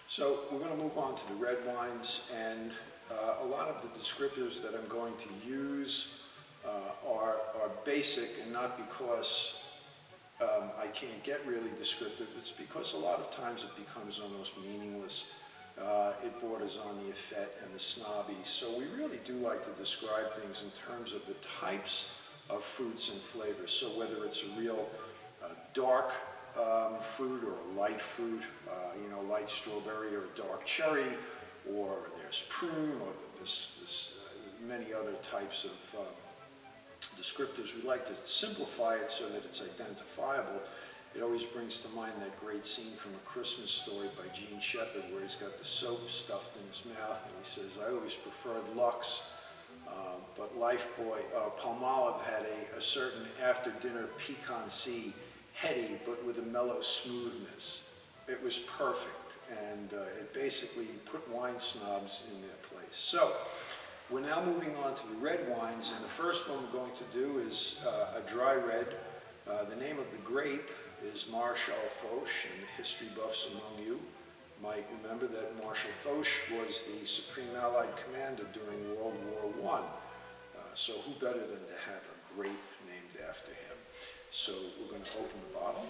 So we're going to move on to the red wines, and a lot of the descriptors that I'm going to use are basic, and not because I can't get really descriptive. It's because a lot of times it becomes almost meaningless. It borders on the effete and the snobby. So we really do like to describe things in terms of the types of fruits and flavors. So whether it's a real dark fruit or a light fruit, light strawberry or dark cherry, or there's prune, or this many other types of descriptors. We like to simplify it so that it's identifiable. It always brings to mind that great scene from A Christmas Story by Gene Shepard, where he's got the soap stuffed in his mouth, and he says, "I always preferred Lux, but Lifebuoy, Palmolive had a certain after-dinner piquancy, heady, but with a mellow smoothness." It was perfect, and it basically put wine snobs in their place. So, we're now moving on to the red wines, and the first one we're going to do is a dry red. The name of the grape is Marechal Foch, and the history buffs among you might remember that Marechal Foch was the Supreme Allied Commander during World War I. So who better than to have a grape named after him? So we're going to open the bottle.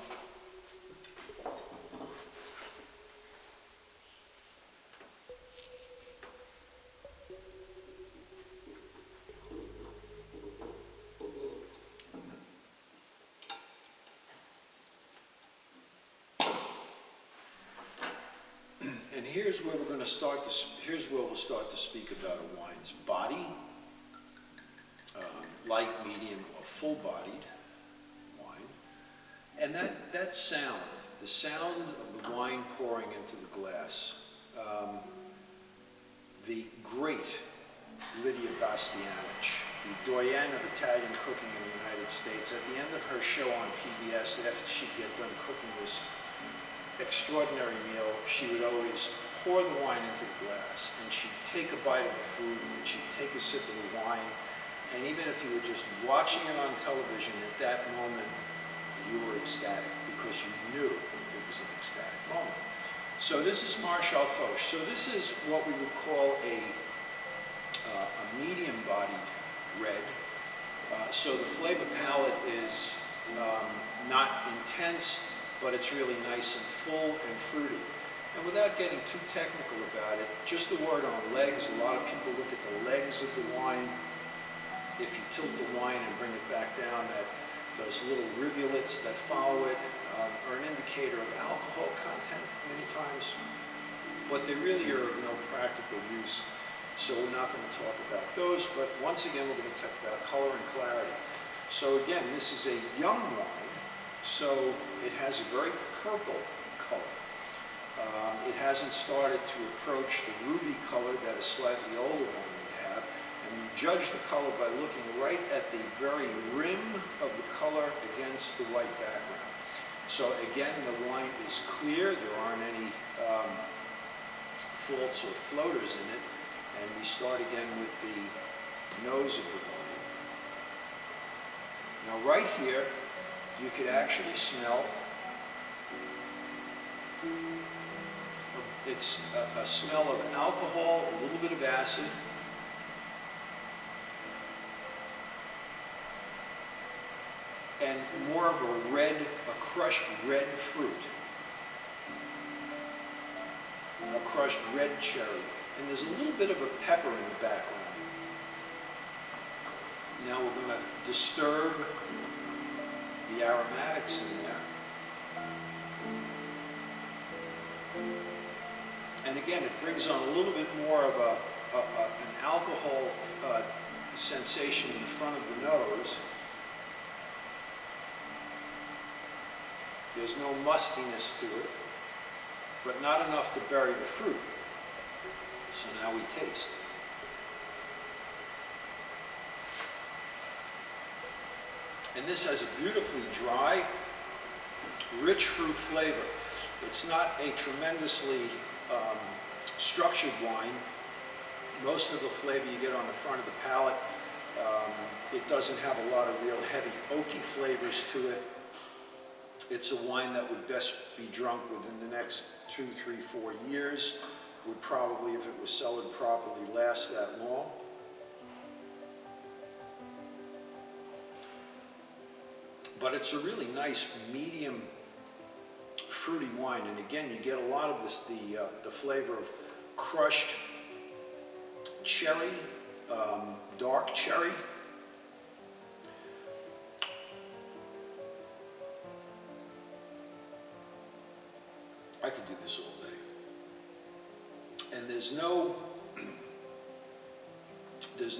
And here's where we're going to start here's where we'll start to speak about a wine's body, light, medium, or full-bodied wine, and that sound, the sound of the wine pouring into the glass. The great Lydia Bastianich, the doyenne of Italian cooking in the United States, at the end of her show on PBS, after she'd get done cooking this extraordinary meal, she would always pour the wine into the glass, and she'd take a bite of the food, and then she'd take a sip of the wine, and even if you were just watching it on television, at that moment you were ecstatic, because you knew it was an ecstatic moment. So this is Marechal Foch. So this is what we would call a medium-bodied red. So the flavor palette is not intense, but it's really nice and full and fruity. And without getting too technical about it, just a word on legs. A lot of people look at the legs of the wine. If you tilt the wine and bring it back down, those little rivulets that follow it are an indicator of alcohol content many times, but they really are of no practical use. So we're not going to talk about those, but once again, we're going to talk about color and clarity. So again, this is a young wine. So it has a very purple color. It hasn't started to approach the ruby color that a slightly older one would have. And you judge the color by looking right at the very rim of the color against the white background. So again, the wine is clear. There aren't any faults or floaters in it. And we start again with the nose of the wine. Now right here, you could actually smell, it's a smell of alcohol, a little bit of acid, and more of a crushed red fruit, a crushed red cherry, and there's a little bit of a pepper in the background. Now we're going to disturb the aromatics in there. And again, it brings on a little bit more of an alcohol sensation in the front of the nose. There's no mustiness to it, but not enough to bury the fruit. So now we taste. And this has a beautifully dry, rich fruit flavor. It's not a tremendously structured wine. Most of the flavor you get on the front of the palate. It doesn't have a lot of real heavy oaky flavors to it. It's a wine that would best be drunk within the next 2, 3, 4 years. Would probably, if it was cellared properly, last that long. But it's a really nice medium fruity wine, and again, you get a lot of this, the flavor of crushed cherry, dark cherry. I could do this all day. And there's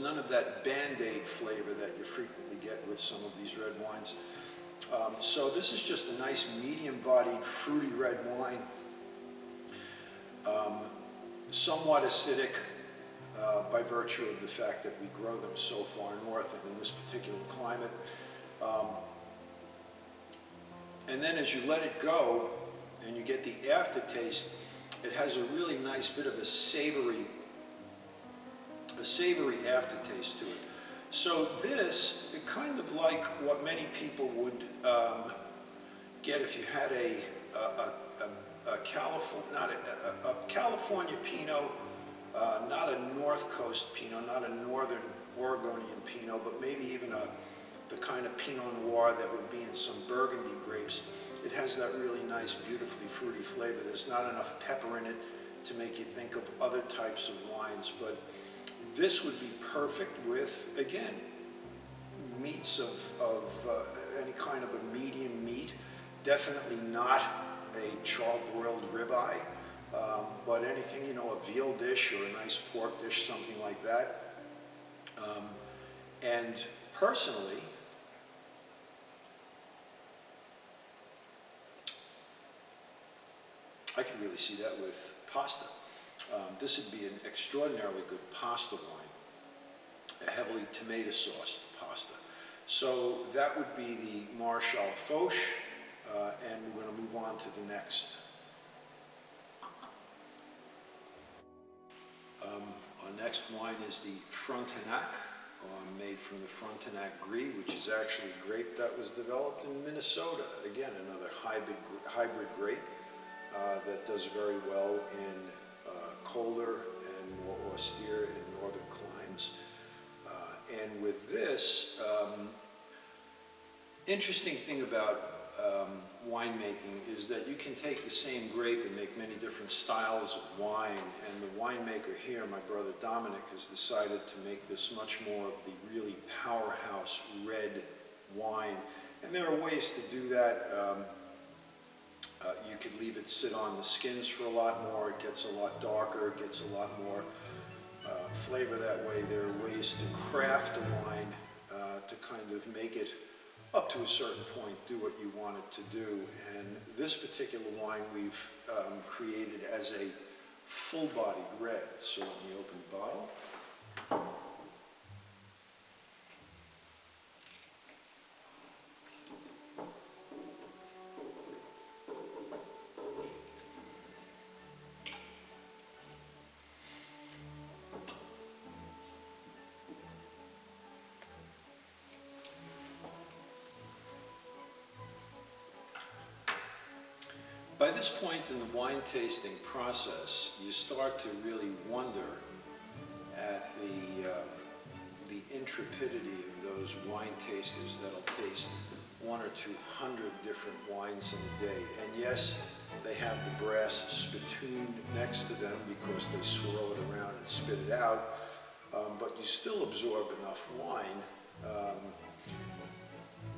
none of that Band-Aid flavor that you frequently get with some of these red wines. So this is just a nice medium-bodied fruity red wine, somewhat acidic by virtue of the fact that we grow them so far north and in this particular climate. And then as you let it go and you get the aftertaste, it has a really nice bit of a savory aftertaste to it. So this, kind of like what many people would get if you had a California Pinot, not a North Coast Pinot, not a Northern Oregonian Pinot, but maybe even the kind of Pinot Noir that would be in some Burgundy grapes. It has that really nice, beautifully fruity flavor. There's not enough pepper in it to make you think of other types of wines, but this would be perfect with, again, meats of any kind of a medium meat. Definitely not a charbroiled ribeye, but anything, you know, a veal dish or a nice pork dish, something like that. And personally, I can really see that with pasta. This would be an extraordinarily good pasta wine, a heavily tomato sauced pasta. So that would be the Marechal Foch, and we're going to move on to the next. Our next wine is the Frontenac, made from the Frontenac Gris, which is actually a grape that was developed in Minnesota. Again, another hybrid grape that does very well in colder and more austere in northern climes. And with this, interesting thing about winemaking is that you can take the same grape and make many different styles of wine, and the winemaker here, my brother Dominic, has decided to make this much more of the really powerhouse red wine. And there are ways to do that. You could leave it sit on the skins for a lot more. It gets a lot darker. It gets a lot more flavor that way. There are ways to craft a wine to kind of make it up to a certain point, do what you want it to do. And this particular wine we've created as a full-bodied red. So let me open the bottle. By this point in the wine tasting process, you start to really wonder at the intrepidity of those wine tasters that'll taste 100 or 200 different wines in a day. And yes, they have the brass spittoon next to them because they swirl it around and spit it out, but you still absorb enough wine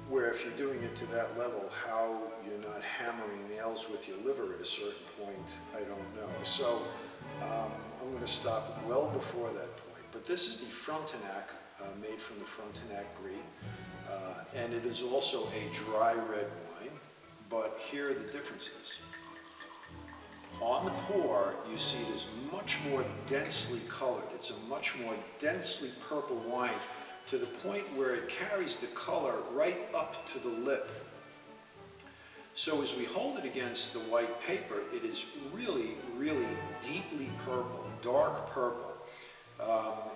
where if you're doing it to that level, how you're not hammering nails with your liver at a certain point, I don't know. So I'm going to stop well before that point. But this is the Frontenac, made from the Frontenac Gris, and it is also a dry red wine, but here are the differences. On the pour, you see it is much more densely colored. It's a much more densely purple wine, to the point where it carries the color right up to the lip. So as we hold it against the white paper, it is really, really deeply purple, dark purple.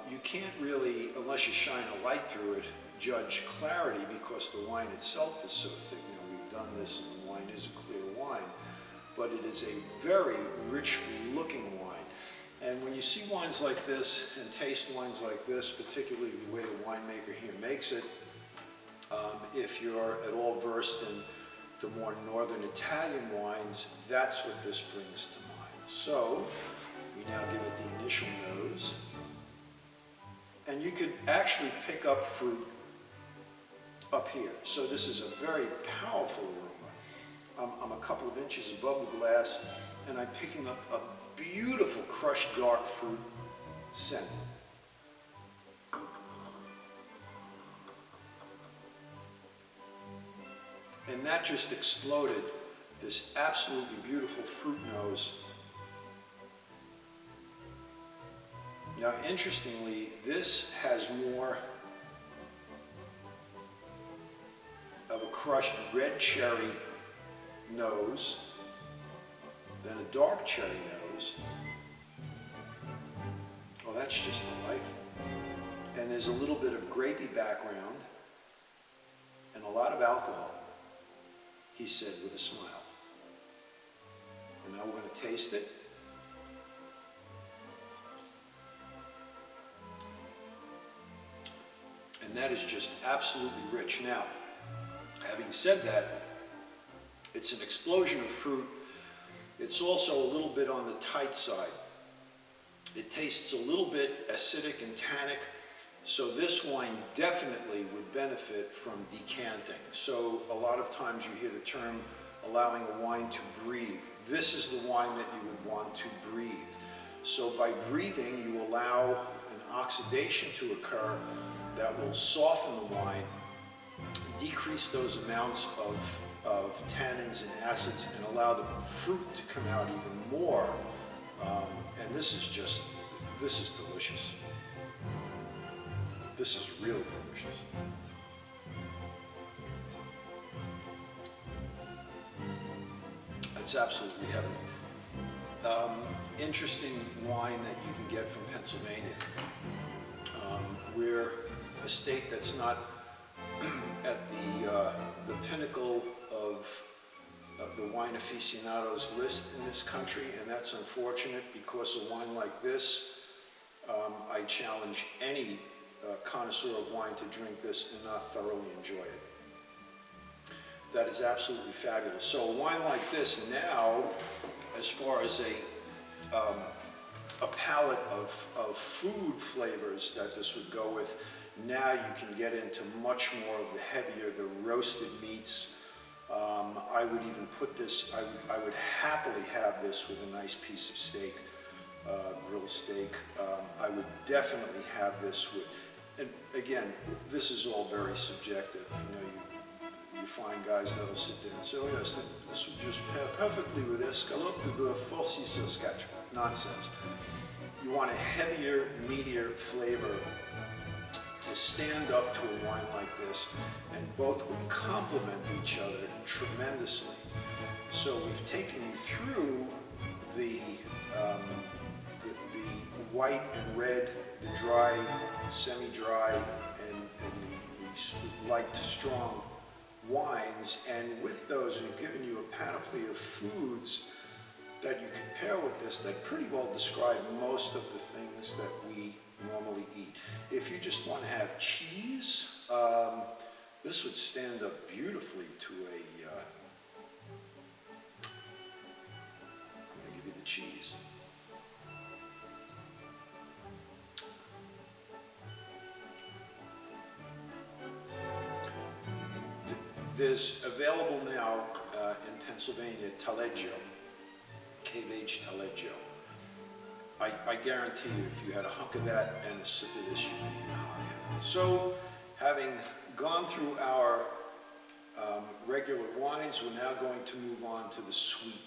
You can't really, unless you shine a light through it, judge clarity because the wine itself is so thick. Now, we've done this, and the wine is a clear wine, but it is a very rich looking wine. And when you see wines like this and taste wines like this, particularly the way the winemaker here makes it, if you're at all versed in the more northern Italian wines, that's what this brings to mind. So we now give it the initial nose, and you could actually pick up fruit up here. So this is a very powerful aroma. I'm a couple of inches above the glass, and I'm picking up a beautiful crushed dark fruit scent. And that just exploded this absolutely beautiful fruit nose. Now, interestingly, this has more of a crushed red cherry nose than a dark cherry nose. Well, that's just delightful. And there's a little bit of grapey background and a lot of alcohol, he said with a smile. And now we're going to taste it. And that is just absolutely rich. Now, having said that, it's an explosion of fruit. It's also a little bit on the tight side. It tastes a little bit acidic and tannic, so this wine definitely would benefit from decanting. So a lot of times you hear the term allowing a wine to breathe. This is the wine that you would want to breathe. So by breathing, you allow an oxidation to occur that will soften the wine, decrease those amounts of tannins and acids, and allow the fruit to come out even more. And this is delicious. This is really delicious. It's absolutely heavenly. Interesting wine that you can get from Pennsylvania. We're a state that's not at the pinnacle of the wine aficionados list in this country, and that's unfortunate, because a wine like this, I challenge any connoisseur of wine to drink this and not thoroughly enjoy it. That is absolutely fabulous. So a wine like this now, as far as a palette of food flavors that this would go with, now you can get into much more of the heavier, the roasted meats. I would even put this, I would happily have this with a nice piece of steak, grilled steak. I would definitely have this with, and again, this is all very subjective. You know, you find guys that'll sit there and say, oh yes, this would just pair perfectly with escalope de veau farci Saskatchewan. Nonsense. You want a heavier, meatier flavor to stand up to a wine like this, and both would complement each other tremendously. So we've taken you through the white and red, the dry, semi-dry, and the light to strong wines, and with those we've given you a panoply of foods that you can pair with this that pretty well describe most of the things that we normally eat. If you just want to have cheese, this would stand up beautifully to a, I'm going to give you the cheese. There's available now in Pennsylvania Taleggio, cave-aged Taleggio. I guarantee you, if you had a hunk of that and a sip of this, you'd be in hot heaven. So, having gone through our regular wines, we're now going to move on to the sweet